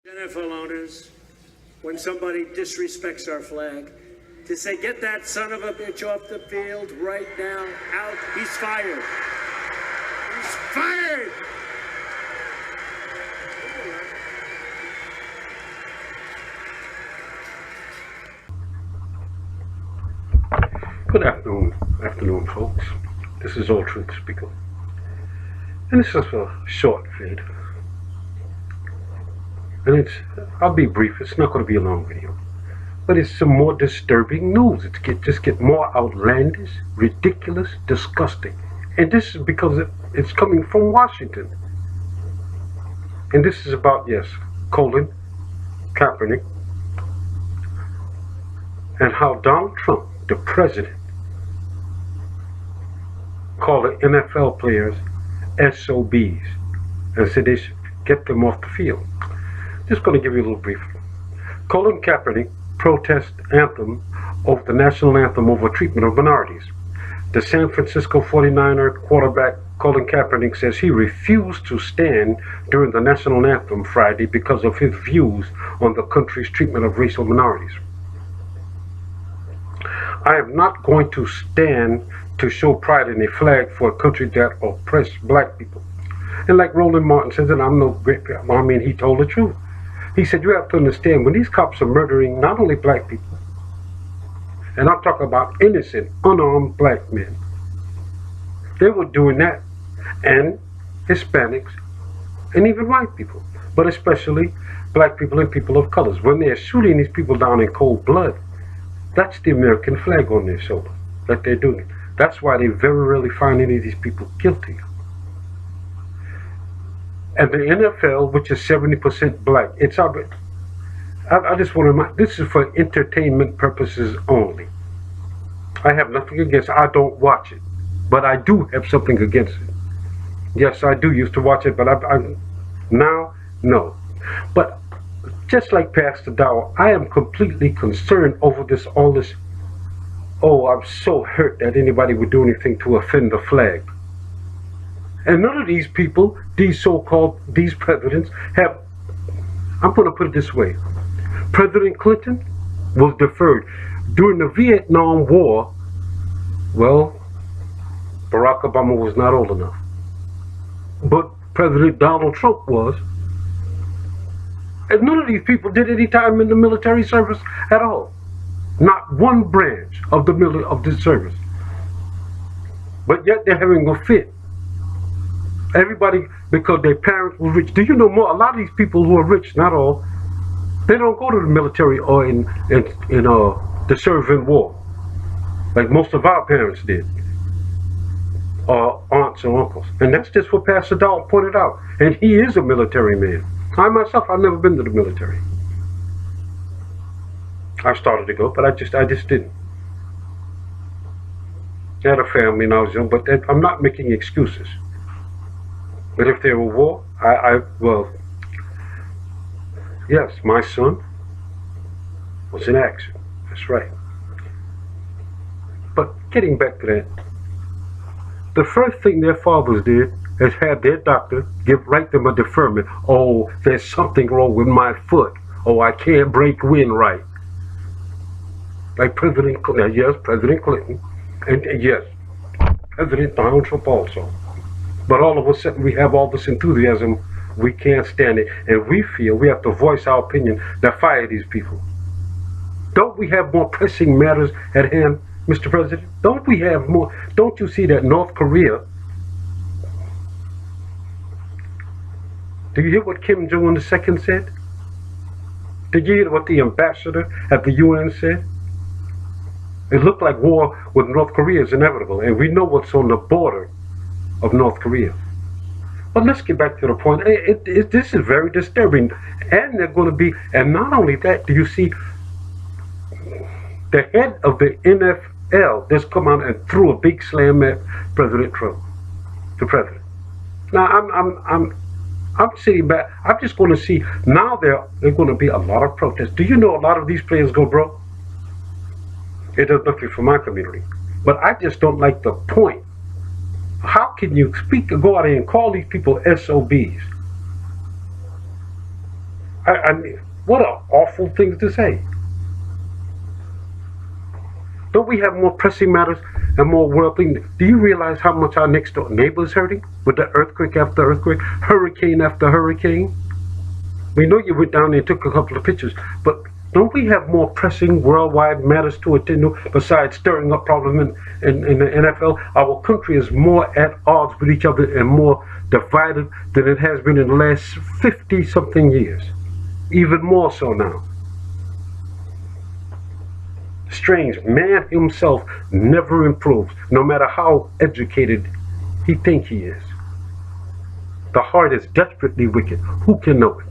NFL owners, when somebody disrespects our flag, to say, get that son of a bitch off the field right now, out, he's fired. He's fired! Good afternoon, folks. This is All Truth Speaker. And this is a short vid. And I'll be brief, it's not going to be a long video. But it's some more disturbing news. Just get more outlandish, ridiculous, disgusting. And this is because it's coming from Washington. And this is about, yes, Colin Kaepernick and how Donald Trump, the president, called the NFL players SOBs and said they should get them off the field. Just going to give you a little brief. Colin Kaepernick protest anthem over the national anthem over treatment of minorities. The San Francisco 49er quarterback Colin Kaepernick says he refused to stand during the national anthem Friday because of his views on the country's treatment of racial minorities. I am not going to stand to show pride in a flag for a country that oppresses black people. And like Roland Martin says, and I'm no great, I mean, he told the truth. He said, you have to understand, when these cops are murdering not only black people, and I'm talking about innocent, unarmed black men, they were doing that, and Hispanics, and even white people, but especially black people and people of colors. When they're shooting these people down in cold blood, that's the American flag on their shoulder that they're doing. That's why they very rarely find any of these people guilty. And the NFL, which is 70% black, it's I just want to remind, this is for entertainment purposes only. I have nothing against it. I don't watch it, but I do have something against it. Yes, I do used to watch it, but I'm now, no. But just like Pastor Dow, I am completely concerned over all this. Oh, I'm so hurt that anybody would do anything to offend the flag. And none of these people, these presidents have, I'm going to put it this way. President Clinton was deferred. During the Vietnam War, well, Barack Obama was not old enough. But President Donald Trump was. And none of these people did any time in the military service at all. Not one branch of the service. But yet they're having a fit. Everybody, because their parents were rich. Do you know more? A lot of these people who are rich, not all, they don't go to the military or to serve in war, like most of our parents did, or aunts or uncles. And that's just what Pastor Dow pointed out. And he is a military man. I myself, I've never been to the military. I started to go, but I just didn't. I had a family and I was young, but I'm not making excuses. But if there were war, well, yes, my son was in action. That's right. But getting back to that, the first thing their fathers did is have their doctor write them a deferment. Oh, there's something wrong with my foot. Oh, I can't break wind right. Like President Clinton, yes, President Clinton, and yes, President Donald Trump also. But all of a sudden we have all this enthusiasm, we can't stand it, and we feel we have to voice our opinion that fire these people. Don't we have more pressing matters at hand, Mr. President? Don't we have more? Don't you see that North Korea, do you hear what Kim Jong-un II said? Did you hear what the ambassador at the UN said? It looked like war with North Korea is inevitable, and we know what's on the border of North Korea. But let's get back to the point. This is very disturbing, and they're going to be, and not only that, do you see the head of the NFL just come out and threw a big slam at President Trump, the president. Now I'm sitting back. I'm just going to see now there are going to be a lot of protests. Do you know a lot of these players go broke? It does nothing for my community, but I just don't like the point. How can you go out and call these people SOBs? What an awful thing to say. Don't we have more pressing matters and more world things? Do you realize how much our next door neighbor is hurting with the earthquake after earthquake, hurricane after hurricane? We know you went down there and took a couple of pictures, but don't we have more pressing worldwide matters to attend to besides stirring up problems in the NFL? Our country is more at odds with each other and more divided than it has been in the last 50-something years. Even more so now. Strange, man himself never improves, no matter how educated he thinks he is. The heart is desperately wicked. Who can know it?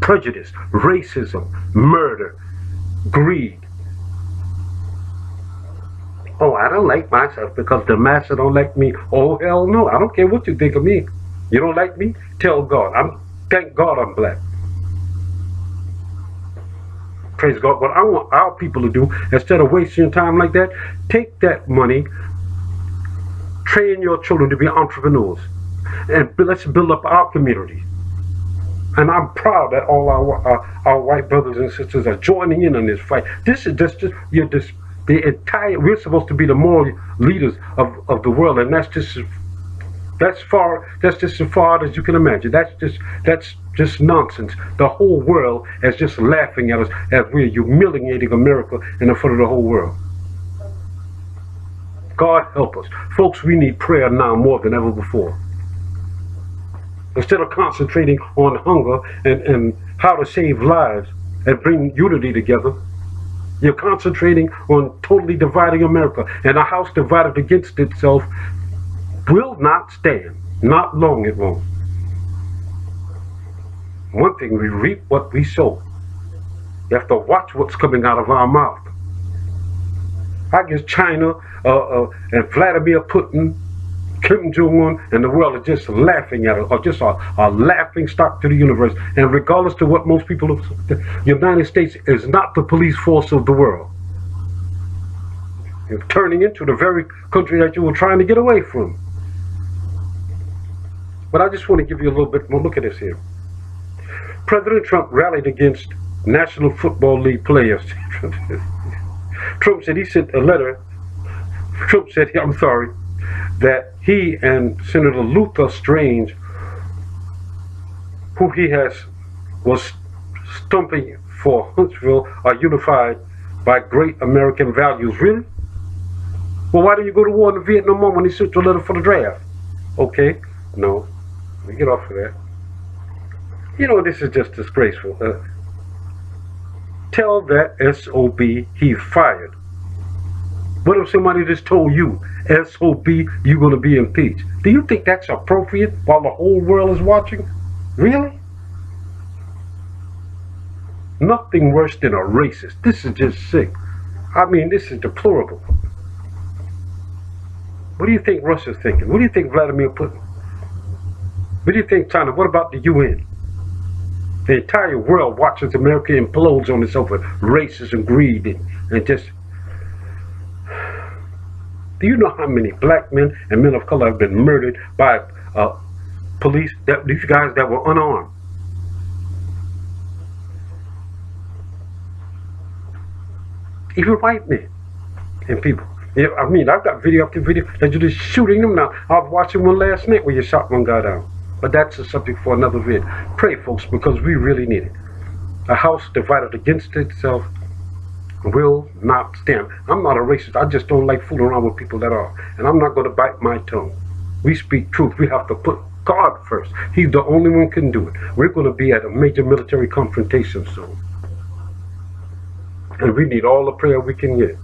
Prejudice, racism, murder, greed. Oh, I don't like myself because the master don't like me. Oh, hell no. I don't care what you think of me. You don't like me? Tell God. Thank God I'm black. Praise God. What I want our people to do, instead of wasting time like that, take that money, train your children to be entrepreneurs, and let's build up our community. And I'm proud that all our white brothers and sisters are joining in on this fight. This is just the entire. We're supposed to be the moral leaders of the world, and that's just as far as you can imagine. That's just nonsense. The whole world is just laughing at us as we're humiliating America in front of the whole world. God help us. Folks, we need prayer now more than ever before. Instead of concentrating on hunger and how to save lives and bring unity together, you're concentrating on totally dividing America. And a house divided against itself will not stand. Not long it won't. One thing, we reap what we sow. You have to watch what's coming out of our mouth. I guess China and Vladimir Putin, Kim Jong-un, and the world are just laughing at us, or just a laughing stock to the universe. And regardless to what most people look, the United States is not the police force of the world. You're turning into the very country that you were trying to get away from. But I just want to give you a little bit more. Look at this here. President Trump rallied against National Football League players. Trump said he sent a letter. Trump said, I'm sorry, that he and Senator Luther Strange, who he was stumping for Huntsville, are unified by great American values. Really? Well, why didn't you go to war in Vietnam when he sent a letter for the draft? Okay, no, let me get off of that. You know, this is just disgraceful. Tell that SOB he's fired. What if somebody just told you, SOB, you're going to be impeached? Do you think that's appropriate while the whole world is watching? Really? Nothing worse than a racist. This is just sick. I mean, this is deplorable. What do you think Russia's thinking? What do you think Vladimir Putin? What do you think China? What about the UN? The entire world watches America implodes on itself with racism, greed, and just... Do you know how many black men and men of color have been murdered by police, these guys that were unarmed? Even white men and people. Yeah, I mean, I've got video after video that you're just shooting them now. I was watching one last night where you shot one guy down. But that's a subject for another vid. Pray, folks, because we really need it. A house divided against itself will not stand. I'm not a racist. I just don't like fooling around with people that are. And I'm not going to bite my tongue. We speak truth. We have to put God first. He's the only one who can do it. We're going to be at a major military confrontation soon. And we need all the prayer we can get.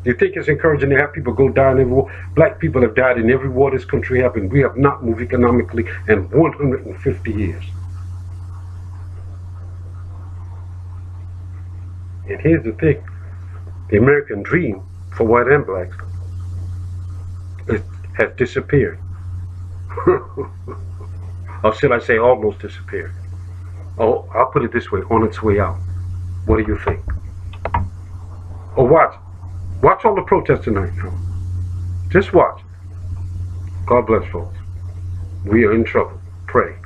Do you think it's encouraging to have people go down every war? Black people have died in every war this country has been. We have not moved economically in 150 years. And here's the thing. The American dream for white and blacks has disappeared. Or should I say almost disappeared. Oh, I'll put it this way, on its way out. What do you think? Oh, watch all the protests tonight now. Just watch. God bless, folks. We are in trouble. Pray.